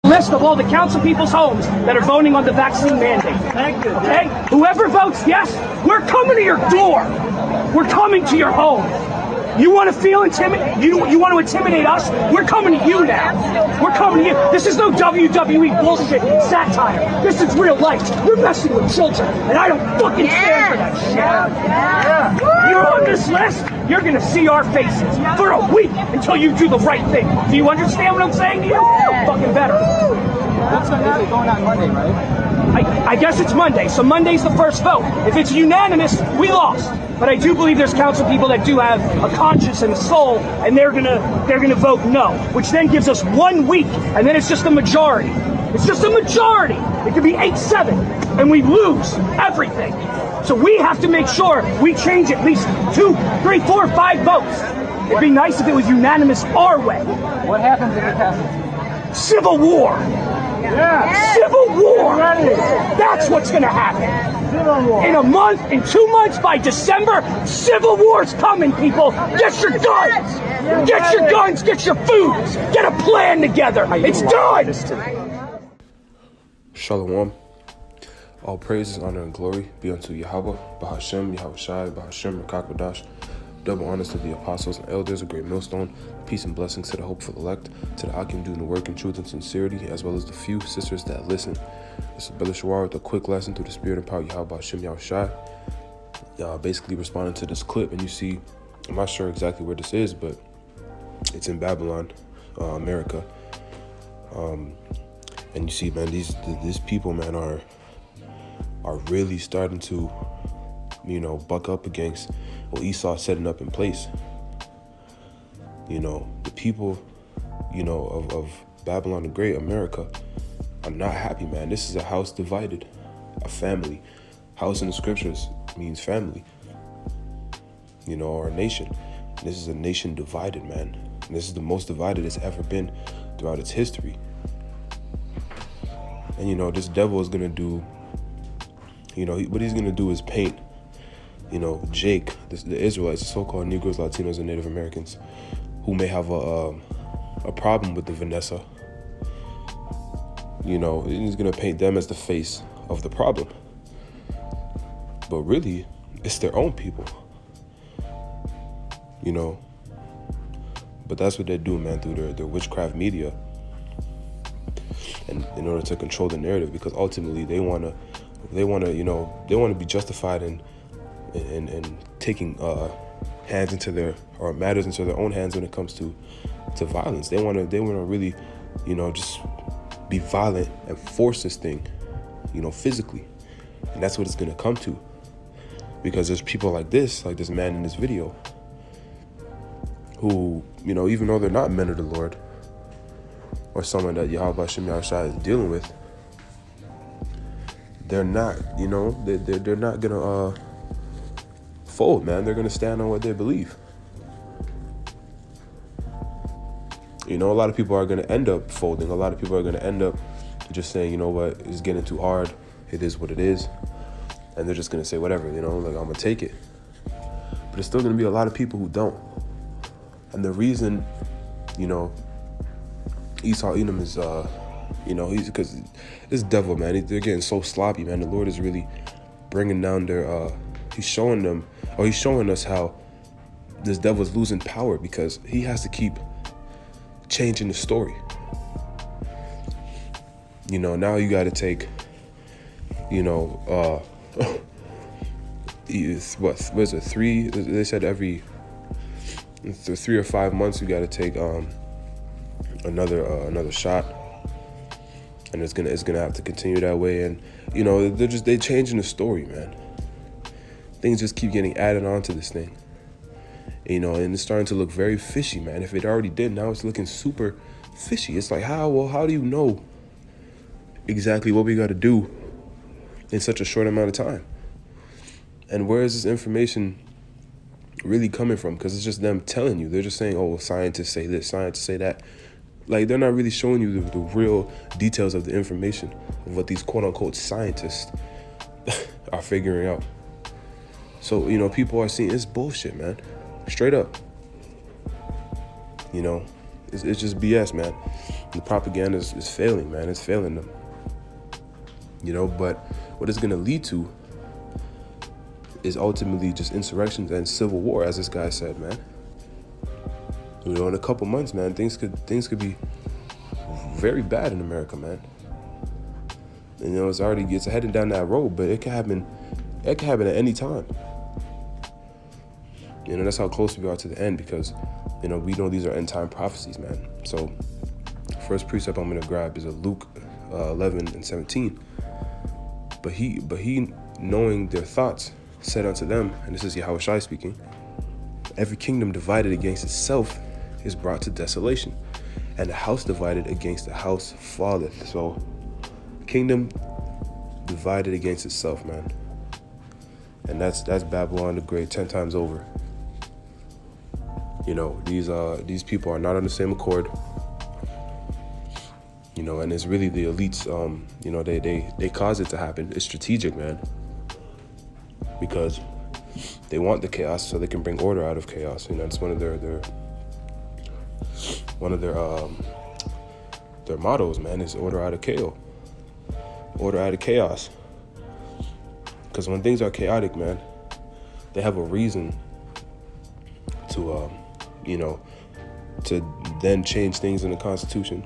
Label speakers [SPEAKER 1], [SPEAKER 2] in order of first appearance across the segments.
[SPEAKER 1] list of all the council people's homes that are voting on the vaccine mandate.
[SPEAKER 2] Thank you.
[SPEAKER 1] Okay? Whoever votes yes, we're coming to your door. We're coming to your home. You want to feel intimidated? You want to intimidate us? We're coming to you now. We're coming to you. This is no WWE bullshit satire. This is real life. You're messing with children, and I don't fucking stand for that shit. Yeah. You're on this list. You're gonna see our faces for a week until you do the right thing. Do you understand what I'm saying to you? Fucking better.
[SPEAKER 2] What's going on Monday, right?
[SPEAKER 1] I guess it's Monday, so Monday's the first vote. If it's unanimous, we lost. But I do believe there's council people that do have a conscience and a soul, and they're gonna vote no, which then gives us 1 week, and then it's just a majority. It's just a majority. It could be 8-7, and we lose everything. So we have to make sure we change at least 2, 3, 4, 5 votes. It'd be nice if it was unanimous our way.
[SPEAKER 2] What happens if it passes?
[SPEAKER 1] Civil war.
[SPEAKER 2] Yeah.
[SPEAKER 1] Civil war. That's what's going to happen.
[SPEAKER 2] Civil war.
[SPEAKER 1] In a month, in 2 months, by December, civil war's coming, people. Get your guns. Get your guns. Get your foods. Get a plan together. It's done.
[SPEAKER 3] Shalom. All praises, honor, and glory be unto Yahweh, Bahashem, Yahushai, Bahashem, Rakakwadash. Double honors to the apostles and elders, a great millstone. Peace and blessings to the hopeful elect, to the Akim doing the work in truth and sincerity, as well as the few sisters that listen. This is Brother Shawar with a quick lesson through the spirit and power of Yahweh, Bahashem, Yahushai. Basically responding to this clip, and you see, I'm not sure exactly where this is, but it's in Babylon, America. And you see, man, these people, man, are really starting to, buck up against what Esau's setting up in place. The people, of Babylon the Great, America, are not happy, man. This is a house divided, a family. House in the scriptures means family, or a nation. This is a nation divided, man. And this is the most divided it's ever been throughout its history. And, this devil is going to do, what he's going to do is paint, Jake, the Israelites, the so-called Negros, Latinos, and Native Americans, who may have a problem with the Vanessa. He's going to paint them as the face of the problem. But really, it's their own people, But that's what they do, man, through their witchcraft media. And in order to control the narrative, because ultimately they want to be justified in taking matters into their own hands when it comes to violence. They want to really, just be violent and force this thing, physically, and that's what it's gonna come to. Because there's people like this man in this video, who, even though they're not men of the Lord, or someone that Yahweh Shem Yahushai is dealing with, they're not, they're not gonna fold, man. They're gonna stand on what they believe. A lot of people are gonna end up folding. A lot of people are gonna end up just saying, what, it's getting too hard. It is what it is. And they're just gonna say whatever, I'm gonna take it. But there's still gonna be a lot of people who don't. And the reason, Esau Edom is, he's because this devil, man, they're getting so sloppy, man. The Lord is really bringing down their, he's showing us how this devil is losing power, because he has to keep changing the story. Now you got to take, what is it, 3? They said every 3 or 5 months you got to take another shot, and it's gonna have to continue that way. And they're changing the story, man. Things just keep getting added on to this thing, and it's starting to look very fishy, man. If it already did, now it's looking super fishy. It's like, how do you know exactly what we got to do in such a short amount of time? And where is this information really coming from? Because it's just them telling you. They're just saying, oh, scientists say this, scientists say that. Like, they're not really showing you the real details of the information of what these quote-unquote scientists are figuring out. So, people are seeing it's bullshit, man. Straight up. It's just BS, man. The propaganda is failing, man. It's failing them. You know, but what it's going to lead to is ultimately just insurrections and civil war, as this guy said, man. You know, in a couple months, man, things could be very bad in America, man. And, you know, it's heading down that road, but it can happen at any time. You know, that's how close we are to the end, because, you know, we know these are end time prophecies, man. So first precept I'm going to grab is Luke 11:17. But he, knowing their thoughts, said unto them, and this is Yahushua speaking, every kingdom divided against itself is brought to desolation, and a house divided against the house falleth. So kingdom divided against itself, man. And that's Babylon the Great 10 times over. You know, these people are not on the same accord. You know, and it's really the elites, you know, they cause it to happen. It's strategic, man. Because they want the chaos so they can bring order out of chaos. You know, it's one of their mottos, man, is order out of chaos. Order out of chaos. Because when things are chaotic, man, they have a reason to, you know, to then change things in the Constitution.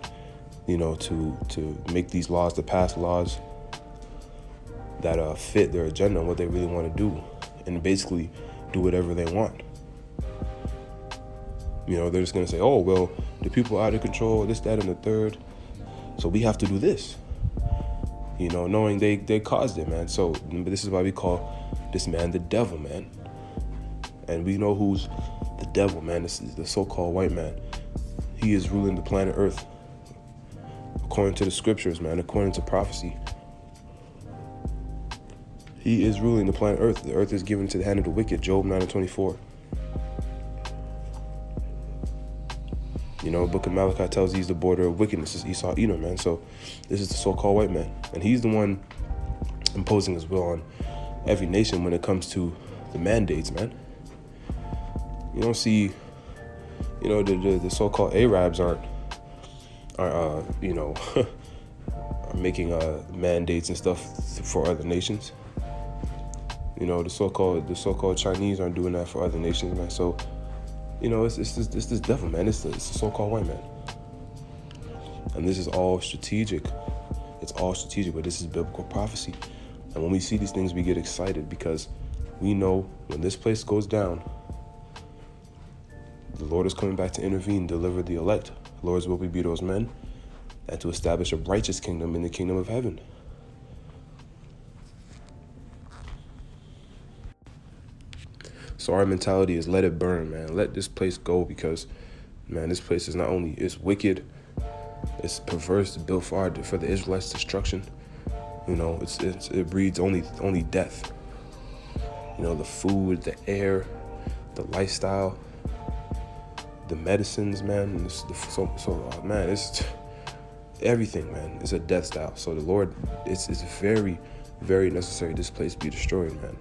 [SPEAKER 3] You know, to make these laws, to pass laws that fit their agenda and what they really want to do, and basically do whatever they want. You know, they're just going to say, oh, well, the people are out of control, this, that, and the third, so we have to do this. You know, knowing they caused it, man. So this is why we call this man the devil, man. And we know who's the devil, man. This is the so-called white man. He is ruling the planet Earth. According to the scriptures, man, according to prophecy. He is ruling the planet Earth. The earth is given to the hand of the wicked, Job 9:24. You know, Book of Malachi tells he's the border of wickedness. It's Esau, Edom, man. So this is the so-called white man. And he's the one imposing his will on every nation when it comes to the mandates, man. You don't see, you know, the so-called Arabs are you know, are making mandates and stuff for other nations. You know, the so-called Chinese aren't doing that for other nations, man. So, you know, it's this devil, man. It's the so-called white man. And this is all strategic. It's all strategic, but this is biblical prophecy. And when we see these things, we get excited because we know when this place goes down, the Lord is coming back to intervene, deliver the elect. Lord's will be those men, and to establish a righteous kingdom in the kingdom of heaven. So our mentality is let it burn, man. Let this place go because, man, this place is not only, it's wicked, it's perverse, built for the Israelites' destruction. You know, it breeds only death. You know, the food, the air, the lifestyle, the medicines, man, man, it's everything, man. It's a death style. So the Lord, it's very, very necessary this place be destroyed, man.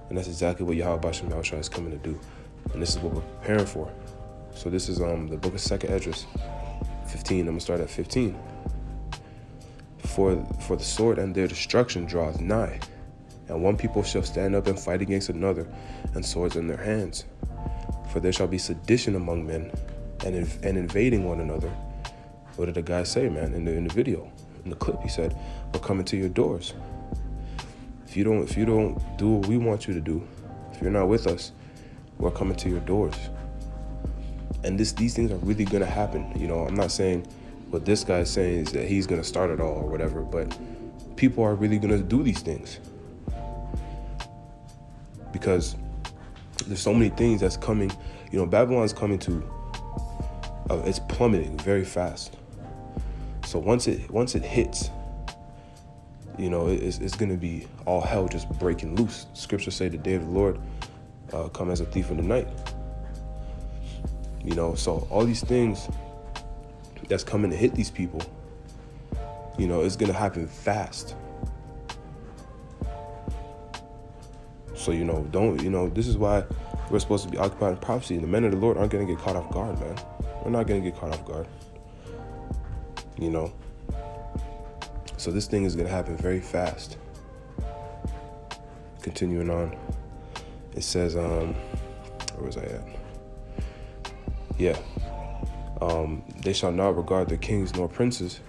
[SPEAKER 3] And that's exactly what Yahushua is coming to do. And this is what we're preparing for. So this is the book of 2nd Esdras 15. I'm gonna start at 15. For the sword and their destruction draweth nigh, and one people shall stand up and fight against another, and swords in their hands. For there shall be sedition among men, and invading one another. What did the guy say, man, in the video? In the clip, he said, we're coming to your doors. If you don't do what we want you to do, if you're not with us, we're coming to your doors. And these things are really gonna happen. You know, I'm not saying what this guy is saying is that he's gonna start it all or whatever, but people are really gonna do these things. Because there's so many things that's coming. You know, Babylon's coming to, it's plummeting very fast. So once it hits, you know, it's going to be all hell just breaking loose. Scriptures say the day of the Lord come as a thief in the night. You know, so all these things that's coming to hit these people, you know, it's going to happen fast. So, you know, this is why we're supposed to be occupied in prophecy. And the men of the Lord aren't going to get caught off guard, man. We're not going to get caught off guard. you know. So this thing is going to happen very fast. Continuing on, it says, where was I at? Yeah. They shall not regard their kings nor princes,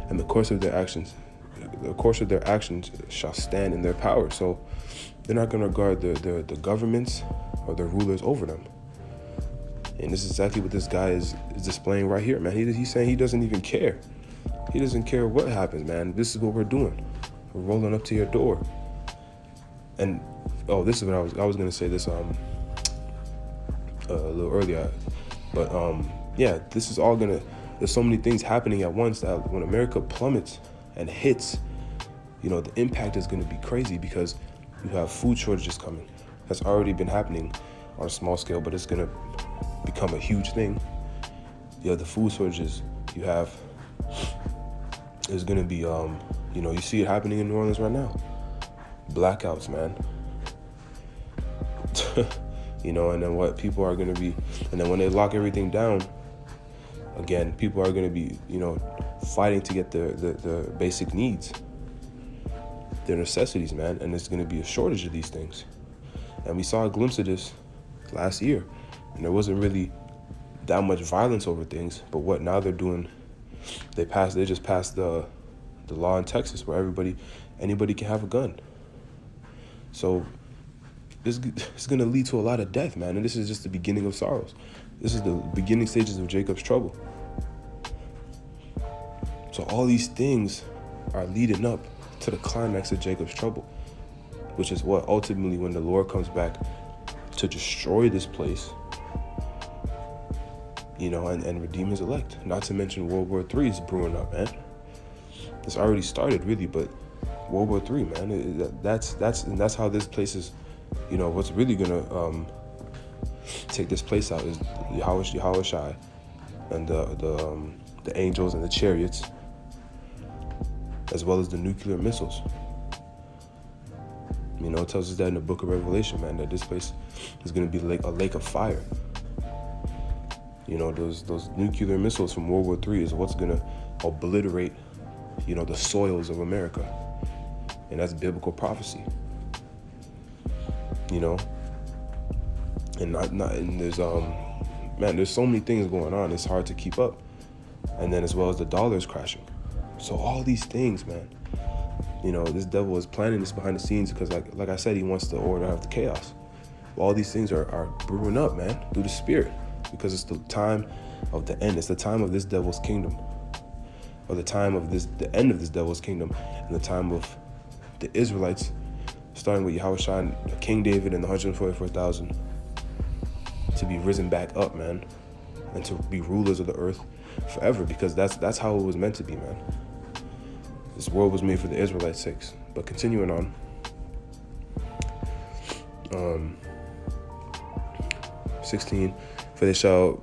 [SPEAKER 3] and the course of their actions shall stand in their power. So they're not going to regard the governments or their rulers over them. And this is exactly what this guy is displaying right here, man. He's saying he doesn't even care. He doesn't care what happens, man. This is what we're doing. We're rolling up to your door. And this is what I was gonna say this a little earlier, but yeah, this is all gonna. There's so many things happening at once that when America plummets and hits, you know, the impact is gonna be crazy because you have food shortages coming. That's already been happening on a small scale, but it's gonna become a huge thing. You have the food shortages. You have. There's gonna be you know, you see it happening in New Orleans right now. Blackouts, man. You know, and then what people are going to be, and then when they lock everything down, again, people are going to be, you know, fighting to get their basic needs, their necessities, man. And there's going to be a shortage of these things. And we saw a glimpse of this last year, and there wasn't really that much violence over things. But what now they're doing, they just passed the law in Texas where anybody can have a gun. So this is going to lead to a lot of death, man. And this is just the beginning of sorrows. This is the beginning stages of Jacob's trouble. So all these things are leading up to the climax of Jacob's trouble, which is what ultimately when the Lord comes back to destroy this place, you know, and redeem his elect. Not to mention World War III is brewing up, man. It's already started, really, but World War III, man, that's how this place is, you know, what's really gonna take this place out is Yahushua and the angels and the chariots, as well as the nuclear missiles. You know, it tells us that in the book of Revelation, man, that this place is gonna be like a lake of fire. You know, those nuclear missiles from World War III is what's gonna obliterate, you know, the soils of America. And that's biblical prophecy. You know? And and there's there's so many things going on, it's hard to keep up. And then as well as the dollar's crashing. So all these things, man, you know, this devil is planning this behind the scenes because like I said, he wants to order out the chaos. All these things are brewing up, man, through the spirit. Because it's the time of the end. It's the time of this devil's kingdom. Or the time of the end of this devil's kingdom. And the time of the Israelites, starting with Yahushua and King David and the 144,000, to be risen back up, man. And to be rulers of the earth forever. Because that's how it was meant to be, man. This world was made for the Israelites' sakes. But continuing on. 16, for there shall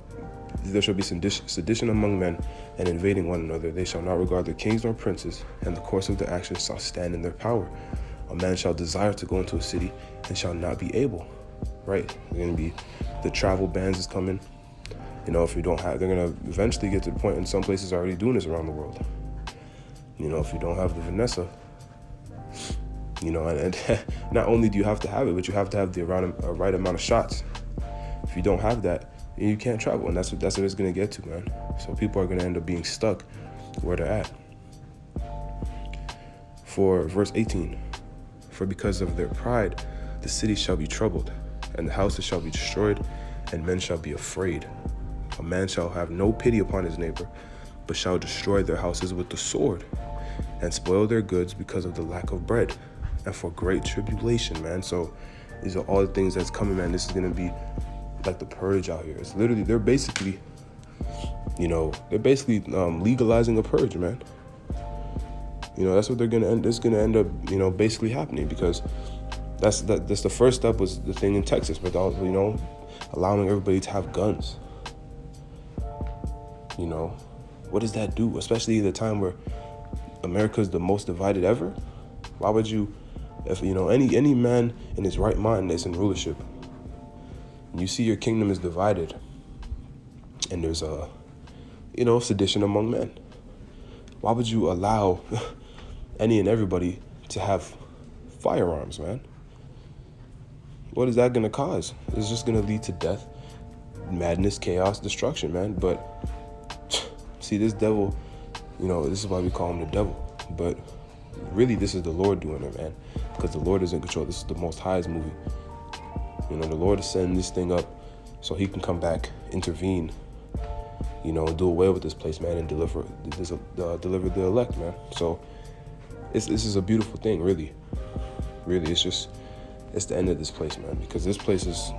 [SPEAKER 3] be sedition among men, and invading one another. They shall not regard their kings nor princes, and the course of their actions shall stand in their power. A man shall desire to go into a city, and shall not be able. Right? They're going to be, the travel bans is coming. You know, if you don't have, they're going to eventually get to the point, and some places are already doing this around the world. You know, if you don't have the Vanessa, you know, and not only do you have to have it, but you have to have the right amount of shots. If you don't have that, you can't travel, and that's what it's gonna get to, man. So people are gonna end up being stuck where they're at. For verse 18, for because of their pride, the city shall be troubled, and the houses shall be destroyed, and men shall be afraid. A man shall have no pity upon his neighbor, but shall destroy their houses with the sword, and spoil their goods because of the lack of bread, and for great tribulation, man. So these are all the things that's coming, man. This is gonna be like the purge out here. It's literally, they're basically legalizing a purge, man. You know, that's what it's gonna end up, you know, basically happening, because that's the first step was the thing in Texas, but also, you know, allowing everybody to have guns. You know, what does that do? Especially at the time where America's the most divided ever. Why would you, if you know, any man in his right mind that's in rulership, and you see your kingdom is divided, and there's you know, sedition among men. Why would you allow any and everybody to have firearms, man? What is that going to cause? It's just going to lead to death, madness, chaos, destruction, man. But see, this devil, you know, this is why we call him the devil. But really, this is the Lord doing it, man, because the Lord is in control. This is the Most High's movie. You know, the Lord is setting this thing up so he can come back, intervene, you know, and do away with this place, man, and deliver the elect, man. So this is a beautiful thing, really. Really, it's the end of this place, man, because this place is,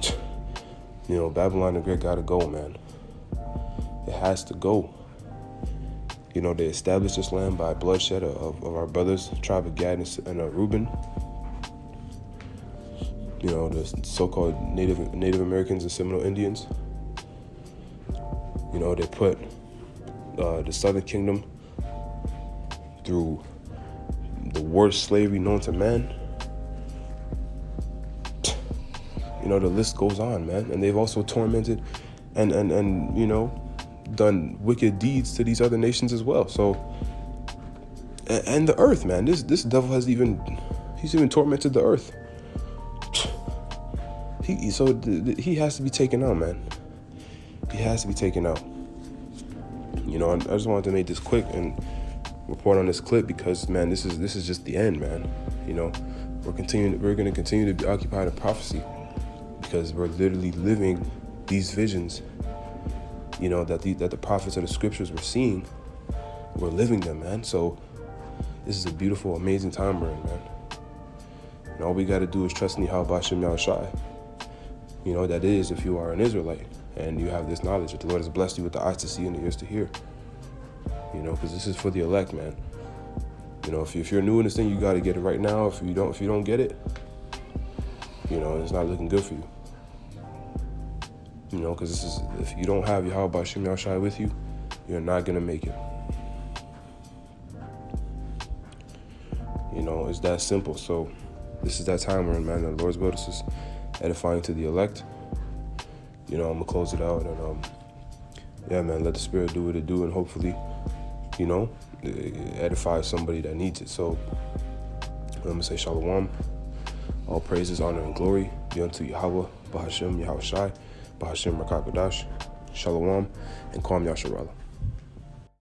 [SPEAKER 3] you know, Babylon the Great gotta go, man. It has to go. You know, they established this land by bloodshed of our brothers, tribe of Gad and Reuben. You know, the so-called Native Americans and Seminole Indians. You know, they put the Southern Kingdom through the worst slavery known to man. You know, the list goes on, man. And they've also tormented and you know, done wicked deeds to these other nations as well. So, and the earth, man. This devil he's even tormented the earth. He has to be taken out, man. He has to be taken out. You know, I just wanted to make this quick and report on this clip because, man, this is just the end, man. You know, we're going to continue to be occupied in prophecy because we're literally living these visions. You know, that the prophets of the scriptures were seeing. We're living them, man. So this is a beautiful, amazing time we're in, man. And all we got to do is trust in Yahweh Shem Yahushai. You know, that is if you are an Israelite and you have this knowledge that the Lord has blessed you with the eyes to see and the ears to hear. You know, because this is for the elect, man. You know, if you're new in this thing, you got to get it right now. If you don't get it, you know, it's not looking good for you. You know, because if you don't have Yahweh Shem Yahushai with you, you're not gonna make it. You know, it's that simple. So this is that time we're in, man. The Lord's will, this is edifying to the elect. You know, I'm gonna close it out and yeah, man, let the Spirit do what it do, and hopefully, you know, edify somebody that needs it. So I'm gonna say Shalom. All praises, honor, and glory be unto Yahweh, Bahashem, Yahushai, Bahashem, Rakakadash, Shalom, and Kwam Yasharala.